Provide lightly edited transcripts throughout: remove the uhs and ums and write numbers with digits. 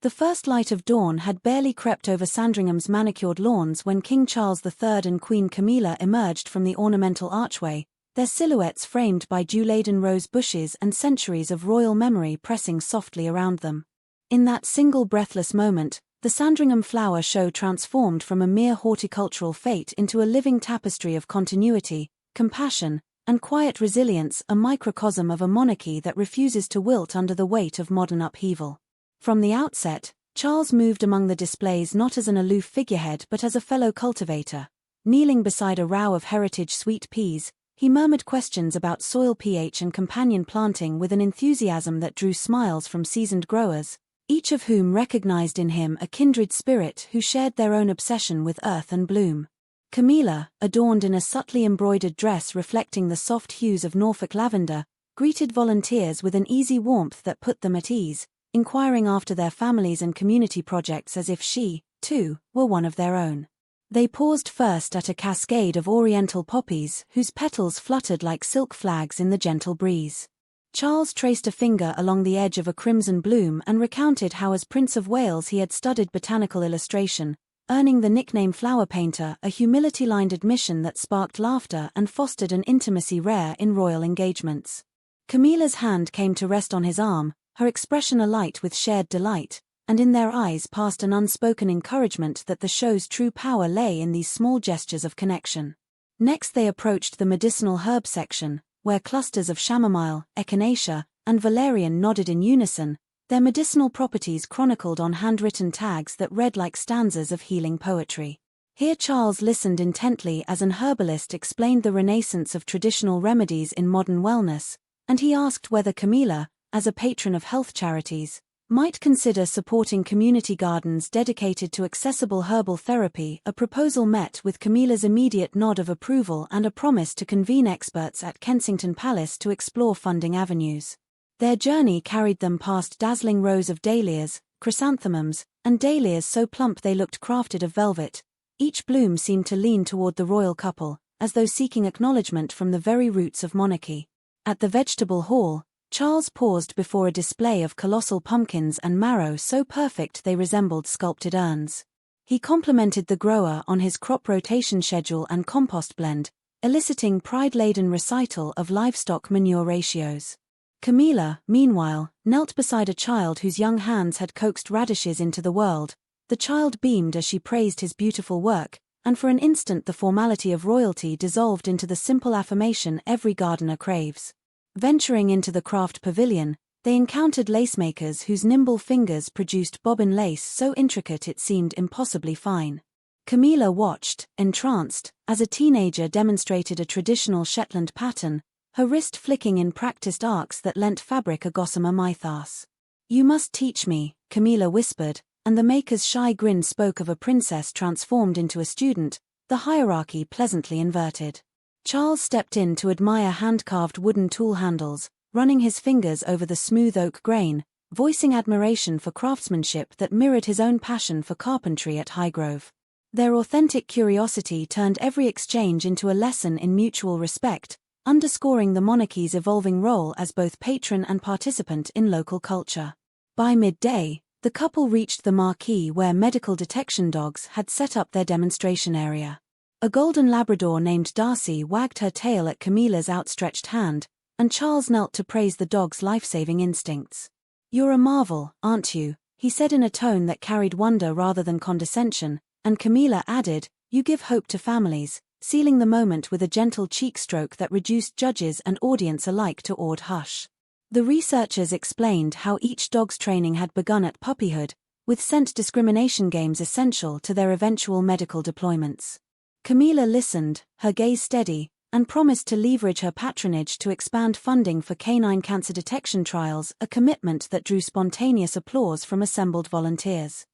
The first light of dawn had barely crept over Sandringham's manicured lawns when King Charles III and Queen Camilla emerged from the ornamental archway, their silhouettes framed by dew-laden rose bushes and centuries of royal memory pressing softly around them. In that single breathless moment, the Sandringham flower show transformed from a mere horticultural fete into a living tapestry of continuity, compassion, and quiet resilience, a microcosm of a monarchy that refuses to wilt under the weight of modern upheaval. From the outset, Charles moved among the displays not as an aloof figurehead but as a fellow cultivator. Kneeling beside a row of heritage sweet peas, he murmured questions about soil pH and companion planting with an enthusiasm that drew smiles from seasoned growers, each of whom recognized in him a kindred spirit who shared their own obsession with earth and bloom. Camilla, adorned in a subtly embroidered dress reflecting the soft hues of Norfolk lavender, greeted volunteers with an easy warmth that put them at ease, inquiring after their families and community projects as if she, too, were one of their own. They paused first at a cascade of oriental poppies whose petals fluttered like silk flags in the gentle breeze. Charles traced a finger along the edge of a crimson bloom and recounted how as Prince of Wales he had studied botanical illustration, earning the nickname Flower Painter, a humility-lined admission that sparked laughter and fostered an intimacy rare in royal engagements. Camilla's hand came to rest on his arm, her expression alight with shared delight, and in their eyes passed an unspoken encouragement that the show's true power lay in these small gestures of connection. Next they approached the medicinal herb section, where clusters of chamomile, echinacea, and valerian nodded in unison, their medicinal properties chronicled on handwritten tags that read like stanzas of healing poetry. Here Charles listened intently as an herbalist explained the renaissance of traditional remedies in modern wellness, and he asked whether Camilla, as a patron of health charities, might consider supporting community gardens dedicated to accessible herbal therapy. A proposal met with Camilla's immediate nod of approval and a promise to convene experts at Kensington Palace to explore funding avenues. Their journey carried them past dazzling rows of dahlias, chrysanthemums, and dahlias so plump they looked crafted of velvet. Each bloom seemed to lean toward the royal couple, as though seeking acknowledgement from the very roots of monarchy. At the vegetable hall, Charles paused before a display of colossal pumpkins and marrow so perfect they resembled sculpted urns. He complimented the grower on his crop rotation schedule and compost blend, eliciting pride-laden recital of livestock manure ratios. Camilla, meanwhile, knelt beside a child whose young hands had coaxed radishes into the world. The child beamed as she praised his beautiful work, and for an instant the formality of royalty dissolved into the simple affirmation every gardener craves. Venturing into the craft pavilion, they encountered lacemakers whose nimble fingers produced bobbin lace so intricate it seemed impossibly fine. Camilla watched, entranced, as a teenager demonstrated a traditional Shetland pattern, her wrist flicking in practiced arcs that lent fabric a gossamer mythos. "You must teach me," Camilla whispered, and the maker's shy grin spoke of a princess transformed into a student, the hierarchy pleasantly inverted. Charles stepped in to admire hand-carved wooden tool handles, running his fingers over the smooth oak grain, voicing admiration for craftsmanship that mirrored his own passion for carpentry at Highgrove. Their authentic curiosity turned every exchange into a lesson in mutual respect, underscoring the monarchy's evolving role as both patron and participant in local culture. By midday, the couple reached the marquee where medical detection dogs had set up their demonstration area. A golden Labrador named Darcy wagged her tail at Camilla's outstretched hand, and Charles knelt to praise the dog's life-saving instincts. "You're a marvel, aren't you?" he said in a tone that carried wonder rather than condescension, and Camilla added, "You give hope to families," sealing the moment with a gentle cheek stroke that reduced judges and audience alike to awed hush. The researchers explained how each dog's training had begun at puppyhood, with scent discrimination games essential to their eventual medical deployments. Camilla listened, her gaze steady, and promised to leverage her patronage to expand funding for canine cancer detection trials, a commitment that drew spontaneous applause from assembled volunteers.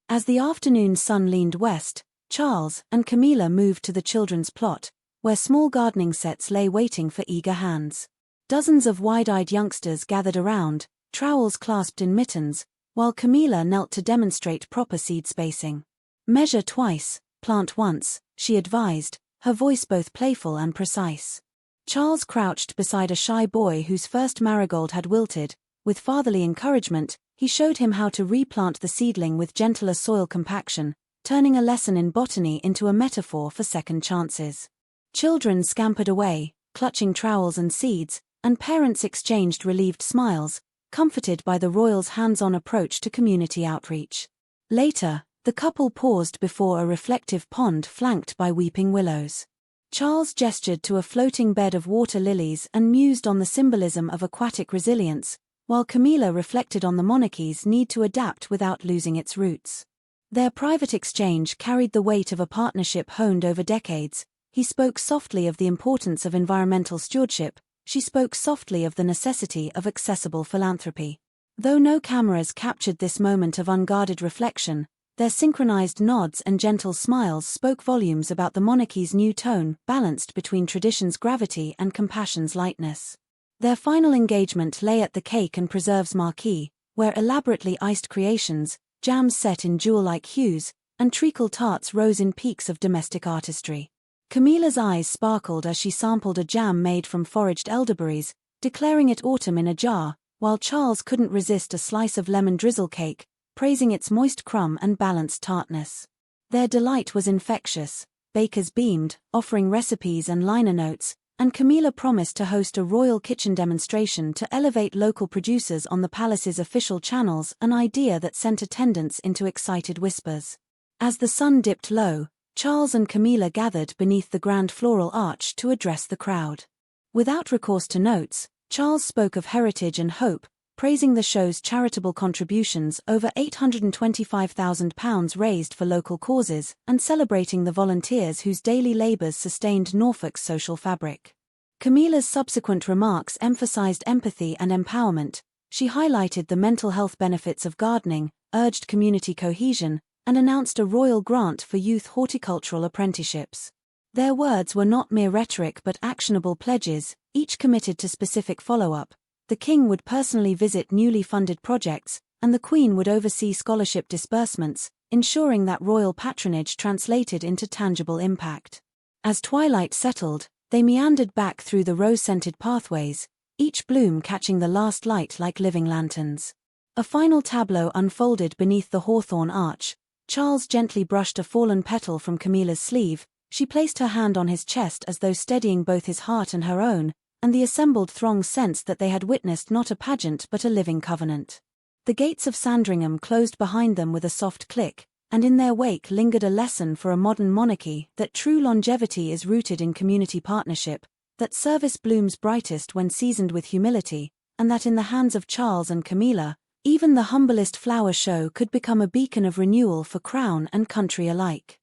As the afternoon sun leaned west, Charles and Camilla moved to the children's plot, where small gardening sets lay waiting for eager hands. Dozens of wide-eyed youngsters gathered around, trowels clasped in mittens, while Camilla knelt to demonstrate proper seed spacing. "Measure twice, plant once," she advised, her voice both playful and precise. Charles crouched beside a shy boy whose first marigold had wilted. With fatherly encouragement, he showed him how to replant the seedling with gentler soil compaction, turning a lesson in botany into a metaphor for second chances. Children scampered away, clutching trowels and seeds, and parents exchanged relieved smiles, comforted by the royals' hands-on approach to community outreach. Later, the couple paused before a reflective pond flanked by weeping willows. Charles gestured to a floating bed of water lilies and mused on the symbolism of aquatic resilience, while Camilla reflected on the monarchy's need to adapt without losing its roots. Their private exchange carried the weight of a partnership honed over decades. He spoke softly of the importance of environmental stewardship, she spoke softly of the necessity of accessible philanthropy. Though no cameras captured this moment of unguarded reflection, their synchronized nods and gentle smiles spoke volumes about the monarchy's new tone, balanced between tradition's gravity and compassion's lightness. Their final engagement lay at the Cake and Preserves Marquee, where elaborately iced creations, jams set in jewel-like hues, and treacle tarts rose in peaks of domestic artistry. Camilla's eyes sparkled as she sampled a jam made from foraged elderberries, declaring it autumn in a jar, while Charles couldn't resist a slice of lemon drizzle cake, praising its moist crumb and balanced tartness. Their delight was infectious. Bakers beamed, offering recipes and liner notes, and Camilla promised to host a royal kitchen demonstration to elevate local producers on the palace's official channels, an idea that sent attendants into excited whispers. As the sun dipped low, Charles and Camilla gathered beneath the grand floral arch to address the crowd. Without recourse to notes, Charles spoke of heritage and hope, praising the show's charitable contributions, over £825,000 raised for local causes, and celebrating the volunteers whose daily labours sustained Norfolk's social fabric. Camilla's subsequent remarks emphasised empathy and empowerment. She highlighted the mental health benefits of gardening, urged community cohesion, and announced a royal grant for youth horticultural apprenticeships. Their words were not mere rhetoric but actionable pledges, each committed to specific follow-up. The King would personally visit newly funded projects, and the Queen would oversee scholarship disbursements, ensuring that royal patronage translated into tangible impact. As twilight settled, they meandered back through the rose-scented pathways, each bloom catching the last light like living lanterns. A final tableau unfolded beneath the hawthorn arch. Charles gently brushed a fallen petal from Camilla's sleeve. She placed her hand on his chest as though steadying both his heart and her own, and the assembled throng sensed that they had witnessed not a pageant but a living covenant. The gates of Sandringham closed behind them with a soft click, and in their wake lingered a lesson for a modern monarchy, that true longevity is rooted in community partnership, that service blooms brightest when seasoned with humility, and that in the hands of Charles and Camilla, even the humblest flower show could become a beacon of renewal for crown and country alike.